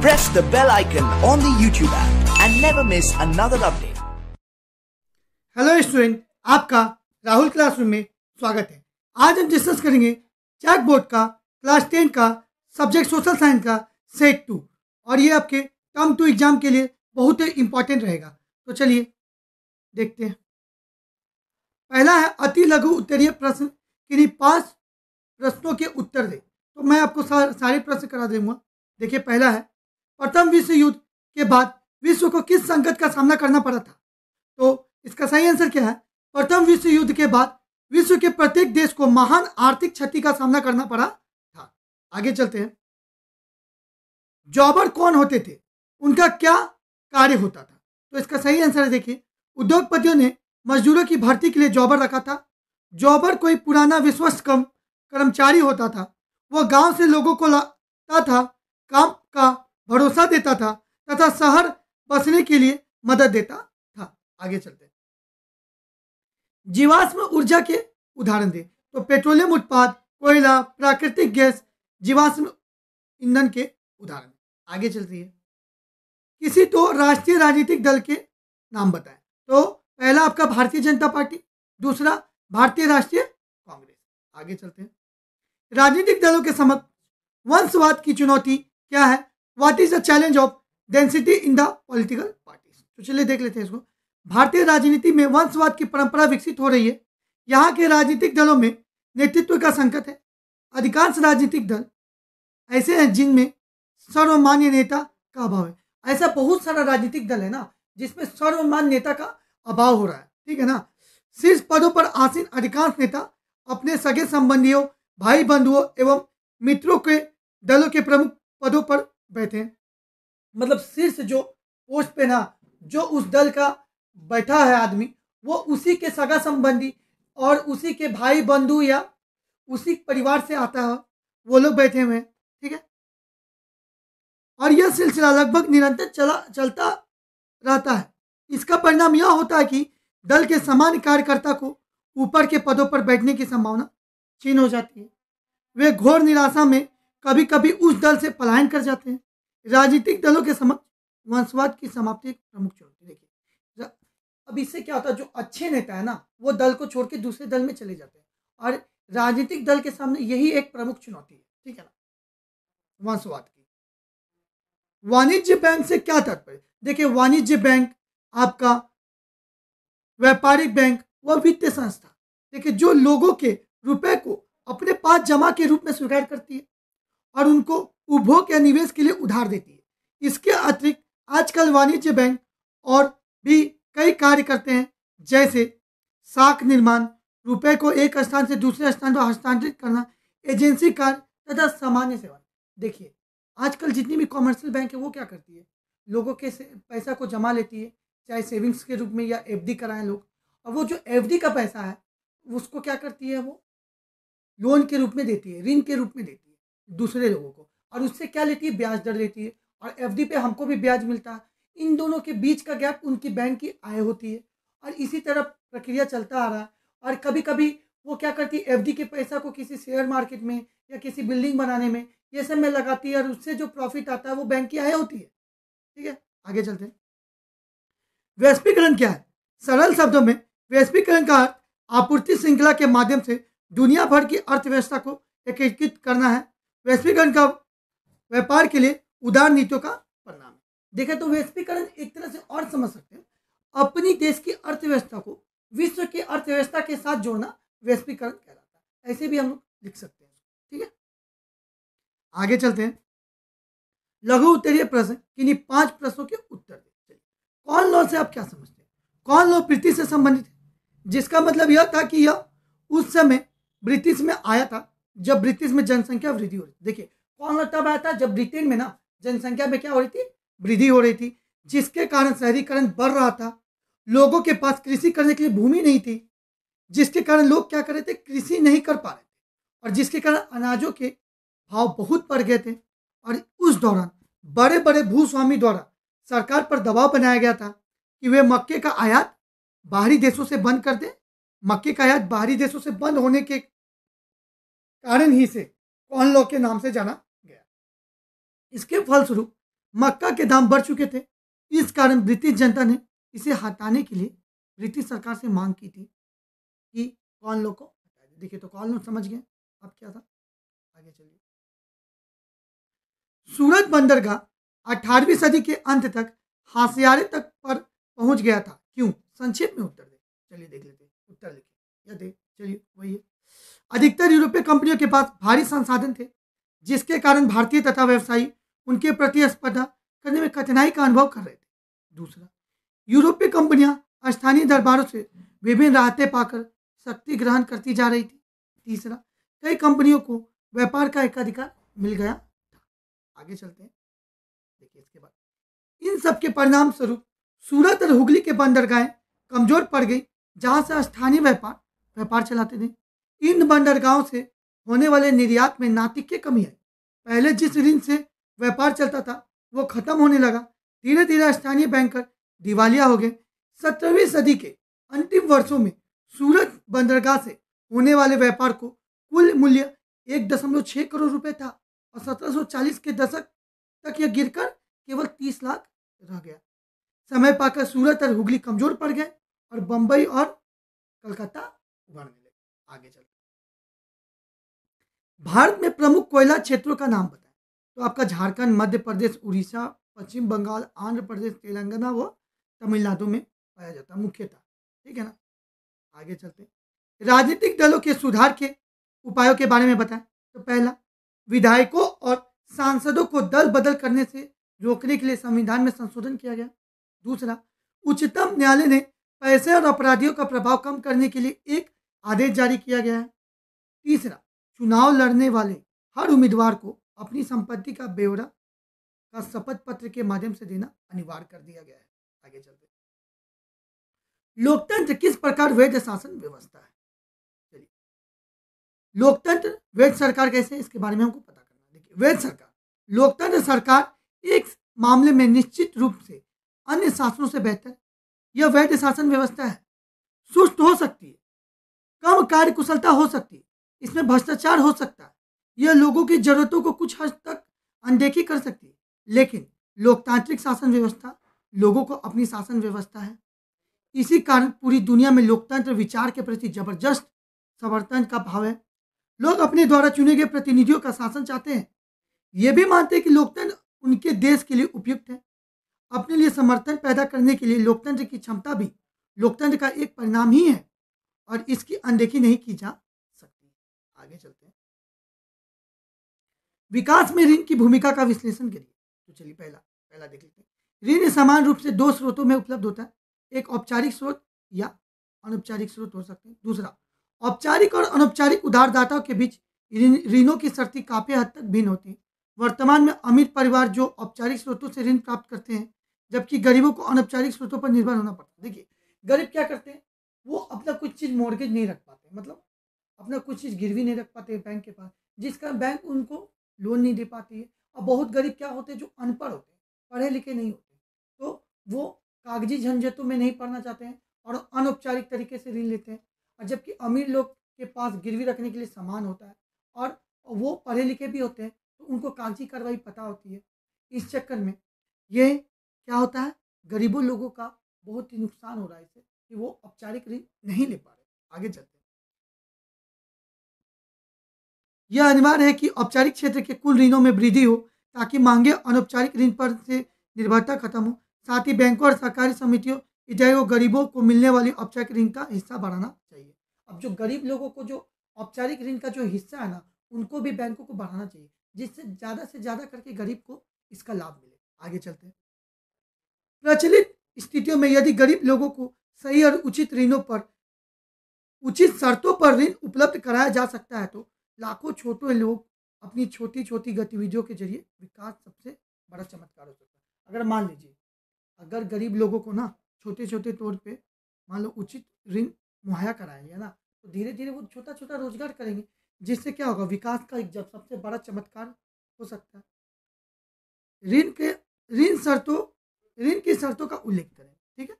press the bell icon on the YouTube app and never miss another update. Hello student, आपका Rahul classroom में स्वागत है। आज हम डिस्कस करेंगे चैक बोर्ड का क्लास 10 का सब्जेक्ट सोशल साइंस का सेट 2 और ये आपके टर्म 2 एग्जाम के लिए बहुत ही इंपॉर्टेंट रहेगा। तो चलिए देखते हैं। पहला है अति लघु उत्तरीय प्रश्न, किन्हीं 5 प्रश्नों के उत्तर दे। तो मैं आपको सारे प्रश्न करा दूंगा। देखिए, पहला है प्रथम विश्व युद्ध के बाद विश्व को किस संकट का सामना करना पड़ा था? तो इसका सही आंसर क्या है? प्रथम विश्व युद्ध के बाद विश्व के प्रत्येक देश को महान आर्थिक क्षति का सामना करना पड़ा था। आगे चलते हैं। जॉबर कौन होते थे? उनका क्या कार्य होता था? तो इसका सही आंसर है, देखिए, उद्योगपतियों ने मजदूरों की भर्ती के लिए जॉबर रखा था। जॉबर कोई पुराना विश्वस्त कर्मचारी होता था। वह गांव से लोगों को लाता था, काम का भरोसा देता था तथा शहर बसने के लिए मदद देता था। आगे चलते हैं। जीवाश्म ऊर्जा के उदाहरण दें। तो पेट्रोलियम उत्पाद, कोयला, प्राकृतिक गैस जीवाश्म ईंधन के उदाहरण। आगे चलती है। किसी तो राष्ट्रीय राजनीतिक दल के नाम बताएं। तो पहला आपका भारतीय जनता पार्टी, दूसरा भारतीय राष्ट्रीय कांग्रेस। आगे चलते हैं। राजनीतिक दलों के समक्ष वंशवाद की चुनौती क्या है? What is the challenge of density in the political parties? तो चलिए देख लेते हैं इसको। भारतीय राजनीति में वंशवाद की परंपरा विकसित हो रही है। यहाँ के राजनीतिक दलों में नेतृत्व का संकट है। अधिकांश राजनीतिक दल ऐसे हैं जिनमें सर्वमान्य नेता का अभाव है। ऐसा बहुत सारा राजनीतिक दल है ना जिसमें सर्वमान्य नेता का अभाव हो रहा है, ठीक है ना। शीर्ष पदों पर आसीन अधिकांश नेता अपने सगे संबंधियों, भाई बंधुओं एवं मित्रों के दलों के प्रमुख पदों पर बैठे हैं। मतलब शीर्ष जो पोस्ट पे ना जो उस दल का बैठा है आदमी, वो उसी के सगा संबंधी और उसी के भाई बंधु या उसी परिवार से आता है, वो लोग बैठे हुए हैं, ठीक है। और यह सिलसिला लगभग निरंतर चलता रहता है। इसका परिणाम यह होता है कि दल के सामान्य कार्यकर्ता को ऊपर के पदों पर बैठने की संभावना क्षीण हो जाती है। वे घोर निराशा में कभी कभी उस दल से पलायन कर जाते हैं। राजनीतिक दलों के समक्ष वंशवाद की समाप्ति एक प्रमुख चुनौती। देखिए, अब इससे क्या होता है, जो अच्छे नेता है ना वो दल को छोड़ के दूसरे दल में चले जाते हैं और राजनीतिक दल के सामने यही एक प्रमुख चुनौती है, ठीक है ना, वंशवाद की। वाणिज्य बैंक से क्या तात्पर्य? देखिए, वाणिज्य बैंक आपका व्यापारिक बैंक व वित्तीय संस्था, देखिए, जो लोगों के रुपए को अपने पास जमा के रूप में स्वीकार करती है और उनको उपभोग या निवेश के लिए उधार देती है। इसके अतिरिक्त आजकल वाणिज्य बैंक और भी कई कार्य करते हैं, जैसे साख निर्माण, रुपए को एक स्थान से दूसरे स्थान पर हस्तांतरित करना, एजेंसी कार्य तथा सामान्य सेवा। देखिए, आजकल जितनी भी कॉमर्शियल बैंक है वो क्या करती है, लोगों के पैसा को जमा लेती है, चाहे सेविंग्स के रूप में या एफडी कराएं लोग, और वो जो एफडी का पैसा है उसको क्या करती है, वो लोन के रूप में देती है, ऋण के रूप में देती है दूसरे लोगों को, और उससे क्या लेती है, ब्याज दर लेती है, और एफडी पे हमको भी ब्याज मिलता है। इन दोनों के बीच का गैप उनकी बैंक की आय होती है और इसी तरह प्रक्रिया चलता आ रहा है। और कभी कभी वो क्या करती है, एफडी के पैसा को किसी शेयर मार्केट में या किसी बिल्डिंग बनाने में ये सब में लगाती है और उससे जो प्रॉफिट आता है वो बैंक की आय होती है, ठीक है। आगे चलते हैं। वैश्वीकरण क्या है? सरल शब्दों में वैश्वीकरण का अर्थ आपूर्ति श्रृंखला के माध्यम से दुनिया भर की अर्थव्यवस्था को एकीकृत करना है। वैश्वीकरण का व्यापार के लिए उदार नीतियों का परिणाम है। देखें तो वैश्वीकरण एक तरह से और समझ सकते हैं, अपनी देश की अर्थव्यवस्था को विश्व की अर्थव्यवस्था के साथ जोड़ना वैश्वीकरण कहलाता है। ऐसे भी हम लोग लिख सकते हैं, ठीक है। आगे चलते हैं। लघु उत्तरीय प्रश्न, किन्हीं 5 प्रश्नों के उत्तर दें। कॉर्न लॉ से आप क्या समझते हैं? कॉर्न लॉ ब्रिटिश से संबंधित है, जिसका मतलब यह था कि यह उस समय ब्रिटिश में आया था जब ब्रिटिश में जनसंख्या वृद्धि हो रही थी। देखिए, कॉर्न लॉ तब आया था जब ब्रिटेन में ना जनसंख्या में क्या हो रही थी, वृद्धि हो रही थी, जिसके कारण शहरीकरण बढ़ रहा था। लोगों के पास कृषि करने के लिए भूमि नहीं थी, जिसके कारण लोग क्या कर रहे थे, कृषि नहीं कर पा रहे थे, और जिसके कारण अनाजों के भाव बहुत बढ़ गए थे। और उस दौरान बड़े बड़े भूस्वामी द्वारा सरकार पर दबाव बनाया गया था कि वे मक्के का आयात बाहरी देशों से बंद कर दें। मक्के का आयात बाहरी देशों से बंद होने के कारण ही से कॉर्न लॉ के नाम से जाना गया। इसके फलस्वरूप मक्का के दाम बढ़ चुके थे। इस कारण ब्रिटिश जनता ने इसे हटाने के लिए ब्रिटिश सरकार से मांग की थी कि कॉर्न लॉ को हटा दे। देखिए, तो कॉर्न लॉ समझ गए अब क्या था। आगे चलिए। सूरत बंदरगाह 18वीं सदी के अंत तक हाशियारे तक पर पहुंच गया था। क्यों? संक्षेप में उत्तर दे। चलिए देख लेते हैं। उत्तर लिखिए या दे। चलिए वही है। अधिकतर यूरोपीय कंपनियों के पास भारी संसाधन थे, जिसके कारण भारतीय तथा व्यवसायी उनके प्रतिस्पर्धा करने में कठिनाई का अनुभव कर रहे थे। दूसरा, यूरोपीय कंपनियां स्थानीय दरबारों से विभिन्न राहतें पाकर शक्ति ग्रहण करती जा रही थी। तीसरा, कई कंपनियों को व्यापार का एकाधिकार मिल गया था। आगे चलते हैं। देखिए इसके बाद इन सब के परिणाम स्वरूप सूरत और हुगली के बंदरगाहें कमजोर पड़ गई, जहां से स्थानीय व्यापार चलाते थे। इन बंदरगाहों से होने वाले निर्यात में नाटकीय कमी है। पहले जिस ऋण से व्यापार चलता था वो खत्म होने लगा। धीरे धीरे स्थानीय बैंकर दिवालिया हो गए। 17वीं सदी के अंतिम वर्षों में सूरत बंदरगाह से होने वाले व्यापार को कुल मूल्य 1.6 करोड़ रुपए था और 1740 के दशक तक यह गिरकर केवल 30 लाख रह गया। समय पाकर सूरत और हुगली कमजोर पड़ गए और बंबई और कलकत्ता उभरने लगे। आगे चलते भारत में प्रमुख कोयला क्षेत्रों का नाम बताएं। तो आपका झारखंड, मध्य प्रदेश, उड़ीसा, पश्चिम बंगाल, आंध्र प्रदेश, तेलंगाना व तमिलनाडु में पाया जाता है मुख्यतः। ठीक है ना। आगे चलते हैं। राजनीतिक दलों के सुधार के उपायों के बारे में बताएं। तो पहला, विधायकों और सांसदों को दल बदल करने से रोकने के लिए संविधान में संशोधन किया गया। दूसरा, उच्चतम न्यायालय ने पैसे और अपराधियों का प्रभाव कम करने के लिए एक आदेश जारी किया गया है। तीसरा, चुनाव लड़ने वाले हर उम्मीदवार को अपनी संपत्ति का ब्यौरा का शपथ पत्र के माध्यम से देना अनिवार्य कर दिया गया है। आगे चलते हैं। लोकतंत्र किस प्रकार वैध शासन व्यवस्था है। चलिए, लोकतंत्र वैध सरकार कैसे है इसके बारे में हमको पता करना है। देखिए, वैध सरकार, लोकतंत्र सरकार एक मामले में निश्चित रूप से अन्य शासनों से बेहतर यह वैध शासन व्यवस्था है। सुष्ठु हो सकती है, कम कार्य कुशलता हो सकती है, इसमें भ्रष्टाचार हो सकता है, यह लोगों की जरूरतों को कुछ हद तक अनदेखी कर सकती है, लेकिन लोकतांत्रिक शासन व्यवस्था लोगों को अपनी शासन व्यवस्था है। इसी कारण पूरी दुनिया में लोकतंत्र विचार के प्रति जबरदस्त समर्थन का भाव है। लोग अपने द्वारा चुने गए प्रतिनिधियों का शासन चाहते हैं। ये भी मानते हैं कि लोकतंत्र उनके देश के लिए उपयुक्त है। अपने लिए समर्थन पैदा करने के लिए लोकतंत्र की क्षमता भी लोकतंत्र का एक परिणाम ही है और इसकी अनदेखी नहीं की जा सकती। आगे चलते हैं। विकास में ऋण की भूमिका का विश्लेषण करिए। तो चलिए पहला देख लेते हैं। ऋण समान रूप से दो स्रोतों में उपलब्ध होता है। एक औपचारिक स्रोत या अनौपचारिक स्रोत हो सकते हैं। दूसरा, औपचारिक और अनौपचारिक उधारदाताओं के बीच ऋणों की शर्तें काफी हद तक भिन्न होती हैं। वर्तमान में अमीर परिवार जो औपचारिक स्रोतों से ऋण प्राप्त करते हैं, जबकि गरीबों को अनौपचारिक स्रोतों पर निर्भर होना पड़ता है। देखिए, गरीब क्या करते हैं, वो अपना कुछ चीज़ मॉर्गेज नहीं रख पाते, मतलब अपना कुछ चीज़ गिरवी नहीं रख पाते बैंक के पास, जिस कारण बैंक उनको लोन नहीं दे पाती है। और बहुत गरीब क्या होते हैं, जो अनपढ़ होते हैं, पढ़े लिखे नहीं होते, तो वो कागजी झंझटों में नहीं पड़ना चाहते हैं और अनौपचारिक तरीके से ऋण लेते हैं। और जबकि अमीर लोग के पास गिरवी रखने के लिए सामान होता है और वो पढ़े लिखे भी होते हैं, तो उनको कागजी कार्रवाई पता होती है। इस चक्कर में ये क्या होता है, गरीबों लोगों का बहुत ही नुकसान हो रहा है इससे कि वो औपचारिक ऋण नहीं ले पा रहे। आगे चलते हैं। यह अनिवार्य है कि औपचारिक क्षेत्र के कुल ऋणों में वृद्धि हो ताकि महंगे अनौपचारिक ऋण पर से निर्भरता खत्म हो। साथ ही बैंकों और सहकारी समितियों इत्यादि गरीबों को मिलने वाली औपचारिक ऋण का हिस्सा बढ़ाना चाहिए। अब जो गरीब लोगों को जो औपचारिक ऋण का जो हिस्सा है ना, उनको भी बैंकों को बढ़ाना चाहिए, जिससे ज़्यादा से ज़्यादा करके गरीब को इसका लाभ मिले। आगे चलते हैं। प्रचलित स्थितियों में यदि गरीब लोगों को सही और उचित ऋणों पर उचित शर्तों पर ऋण उपलब्ध कराया जा सकता है, तो लाखों छोटे लोग अपनी छोटी छोटी गतिविधियों के जरिए विकास सबसे बड़ा चमत्कार हो सकता है। अगर मान लीजिए, अगर गरीब लोगों को ना छोटे छोटे तौर पे मान लो उचित ऋण मुहैया कराया गया ना, तो धीरे धीरे वो छोटा छोटा रोजगार करेंगे, जिससे क्या होगा, विकास का एक जब सबसे बड़ा चमत्कार हो सकता है। ऋण के ऋण की शर्तों का उल्लेख करें। ठीक है।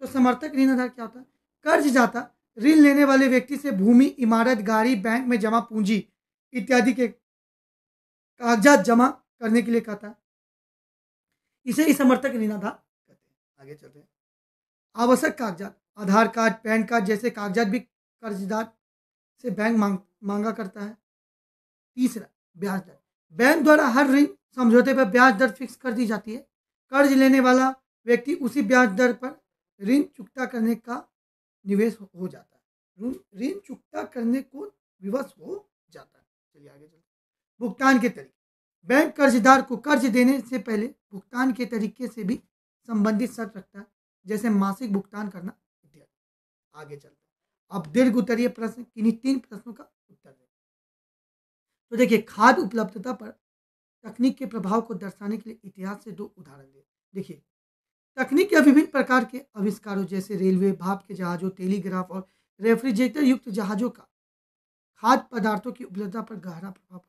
तो समर्थक ऋण आधार क्या होता है, कर्जदाता ऋण लेने वाले व्यक्ति से भूमि, इमारत, गाड़ी, बैंक में जमा पूंजी इत्यादि के कागजात जमा करने के लिए कहता है। इसे ही समर्थक ऋण आधार कहते हैं। आगे चलते हैं। आवश्यक कागजात, आधार कार्ड, पैन कार्ड जैसे कागजात भी कर्जदार से बैंक मांगा करता है। तीसरा, ब्याज दर। बैंक द्वारा हर ऋण समझौते पर ब्याज दर फिक्स कर दी जाती है। कर्ज लेने वाला व्यक्ति उसी ब्याज दर पर ऋण चुकता करने का निवेश हो जाता है, ऋण चुकता करने को विवश हो जाता है। चलिए आगे चलते हैं। भुगतान के तरीके, बैंक कर्जदार को कर्ज देने से पहले भुगतान के तरीके से भी संबंधित शर्त रखता है, जैसे मासिक भुगतान करना इत्यादि। आगे चलते हैं। अब दीर्घ उत्तरीय प्रश्न, किन्हीं 3 प्रश्नों का उत्तर दें। तो देखिए, खाद्य उपलब्धता पर तकनीक के प्रभाव को दर्शाने के लिए इतिहास से 2 उदाहरण दें। देखिए, तकनीक के विभिन्न प्रकार के आविष्कारों जैसे रेलवे, भाप के जहाजों, टेलीग्राफ और रेफ्रिजरेटर युक्त जहाजों का खाद्य पदार्थों की उपलब्धता पर गहरा प्रभाव पड़ा।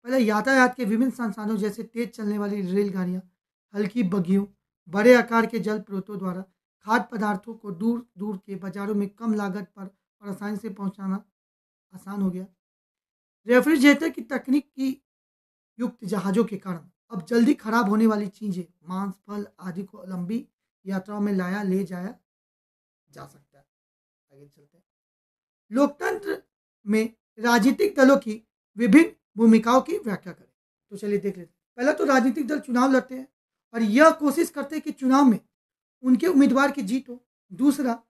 पहले यातायात के विभिन्न संसाधनों जैसे तेज चलने वाली रेलगाड़ियां, हल्की बगियों, बड़े आकार के जल स्रोतों द्वारा खाद्य पदार्थों को दूर दूर के बाजारों में कम लागत पर और आसानी से पहुंचाना आसान हो गया। रेफ्रिजरेटर की तकनीक की युक्त जहाज़ों के कारण अब जल्दी खराब होने वाली चीज़ें, मांस, फल आदि को लंबी यात्राओं में ले जाया जा सकता है। आगे चलते हैं। लोकतंत्र में राजनीतिक दलों की विभिन्न भूमिकाओं की व्याख्या करें। तो चलिए देख लेते हैं। पहला तो राजनीतिक दल चुनाव लड़ते हैं और यह कोशिश करते हैं कि चुनाव में उनके उम्मीदवार की जीत हो। दूसरा,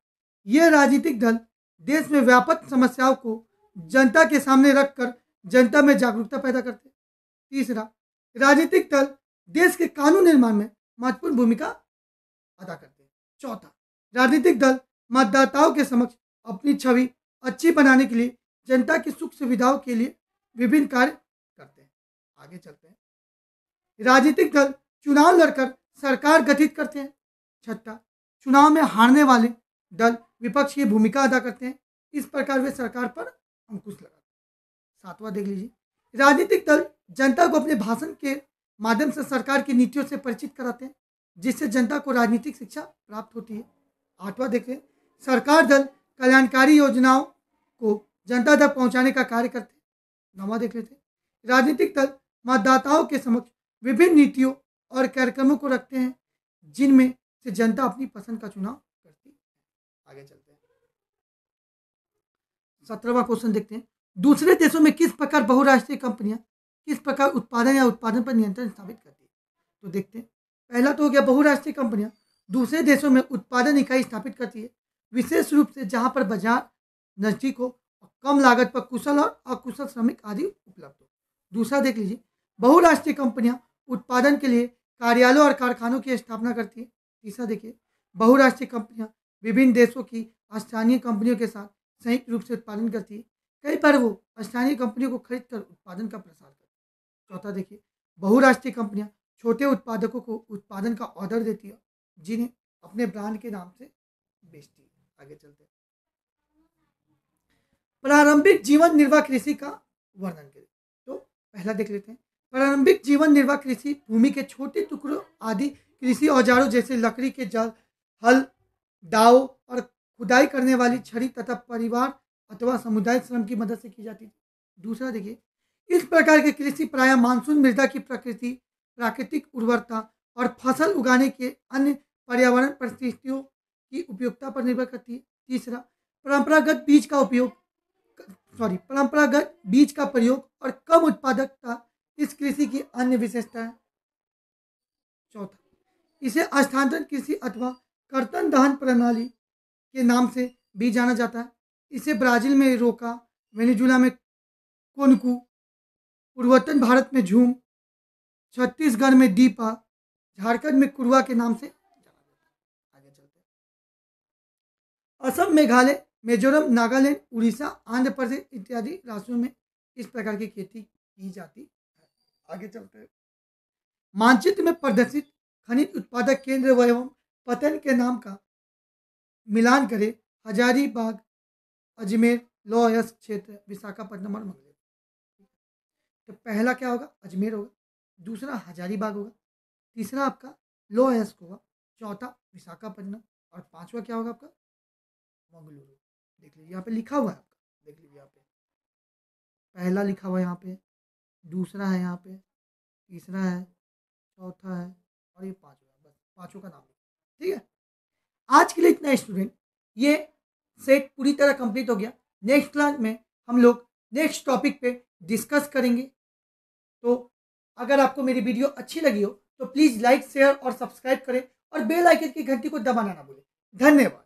यह राजनीतिक दल देश में व्यापक समस्याओं को जनता के सामने रखकर जनता में जागरूकता पैदा करते हैं। तीसरा, राजनीतिक दल देश के कानून निर्माण में महत्वपूर्ण भूमिका अदा करते हैं। चौथा, राजनीतिक दल मतदाताओं के समक्ष अपनी छवि अच्छी बनाने के लिए जनता की सुख सुविधाओं के लिए विभिन्न कार्य करते हैं। आगे चलते हैं। राजनीतिक दल चुनाव लड़कर सरकार गठित करते हैं। छठा, चुनाव में हारने वाले दल विपक्ष की भूमिका अदा करते हैं। इस प्रकार वे सरकार पर अंकुश लगाते हैं। सातवां देख लीजिए, राजनीतिक दल जनता को अपने भाषण के माध्यम से सरकार की नीतियों से परिचित कराते हैं, जिससे जनता को राजनीतिक शिक्षा प्राप्त होती है। आठवां देखें, सरकार दल कल्याणकारी योजनाओं को जनता तक पहुंचाने का कार्य करते हैं। नौवां देख लेते हैं, राजनीतिक दल मतदाताओं के समक्ष विभिन्न नीतियों और कार्यक्रमों को रखते हैं, जिनमें से जनता अपनी पसंद का चुनाव करती है। आगे चलते हैं। 17वां क्वेश्चन देखते हैं। दूसरे देशों में किस प्रकार बहुराष्ट्रीय कंपनियां किस प्रकार उत्पादन या उत्पादन पर नियंत्रण स्थापित करती है। तो देखते हैं। पहला तो हो गया, बहुराष्ट्रीय कंपनियां दूसरे देशों में उत्पादन इकाई स्थापित करती है, विशेष रूप से जहां पर बाजार नजदीक हो और कम लागत पर कुशल और अकुशल श्रमिक आदि उपलब्ध हो। दूसरा देख लीजिए, बहुराष्ट्रीय कंपनियां उत्पादन के लिए कार्यालयों और कारखानों की स्थापना करती है। तीसरा देखिए, बहुराष्ट्रीय कंपनियां विभिन्न देशों की स्थानीय कंपनियों के साथ संयुक्त रूप से उत्पादन करती है। कई बार वो स्थानीय कंपनियों को खरीद कर उत्पादन का प्रसार करती है। चौथा देखिए, बहुराष्ट्रीय कंपनियां छोटे उत्पादकों को उत्पादन का ऑर्डर देती है, जिन्हें अपने ब्रांड के नाम से बेचती है। आगे चलते हैं। प्रारंभिक जीवन निर्वाह कृषि का वर्णन करें। तो पहला देख लेते हैं। प्रारंभिक जीवन निर्वाह कृषि भूमि के छोटे टुकड़ों आदि कृषि औजारों जैसे लकड़ी के जाल, हल, दाव और खुदाई करने वाली छड़ी तथा परिवार अथवा समुदाय श्रम की मदद से की जाती थी। दूसरा देखिए, इस प्रकार की कृषि प्रायः मानसून मृदा की प्राकृतिक उर्वरता और फसल उगाने के अन्य पर्यावरण परिस्थितियों की उपयोगिता पर निर्भर करती है। तीसरा, परंपरागत बीज का प्रयोग और कम उत्पादकता इस कृषि की अन्य विशेषता है। चौथा, इसे स्थानांतरण कृषि अथवा कर्तन दहन प्रणाली के नाम से भी जाना जाता है। इसे ब्राजील में रोका, वेनेजुला में कोनकू, पूर्वोत्तर भारत में झूम, छत्तीसगढ़ में दीपा, झारखंड में कुरवा के नाम से जाना जाता है। आगे चलते हैं। असम, मेघालय, मिजोरम, नागालैंड, उड़ीसा, आंध्र प्रदेश इत्यादि राज्यों में इस प्रकार की खेती की जाती है। आगे चलते हैं। मानचित्र में प्रदर्शित खनिज उत्पादक केंद्र एवं पतन के नाम का मिलान करें। हजारीबाग, अजमेर, लोहयस्क क्षेत्र, विशाखापट्टनम और मंगलेर। तो पहला क्या होगा, अजमेर होगा। दूसरा हजारीबाग होगा। तीसरा आपका लोहयस्क होगा। चौथा विशाखापट्टनम और पांचवा क्या होगा आपका, मंगलुरु। देख लीजिए यहाँ पे लिखा हुआ है आपका, देख लीजिए यहाँ पे पहला लिखा हुआ है, यहाँ पे दूसरा है, यहाँ पे तीसरा है, चौथा है और ये 5 हुआ, बस 5 का नाम लिखा। ठीक है, आज के लिए इतना स्टूडेंट, ये सेट पूरी तरह कंप्लीट हो गया। नेक्स्ट क्लास में हम लोग नेक्स्ट टॉपिक पे डिस्कस करेंगे। तो अगर आपको मेरी वीडियो अच्छी लगी हो तो प्लीज़ लाइक, शेयर और सब्सक्राइब करें और बेल आइकन की घंटी को दबाना ना भूलें। धन्यवाद।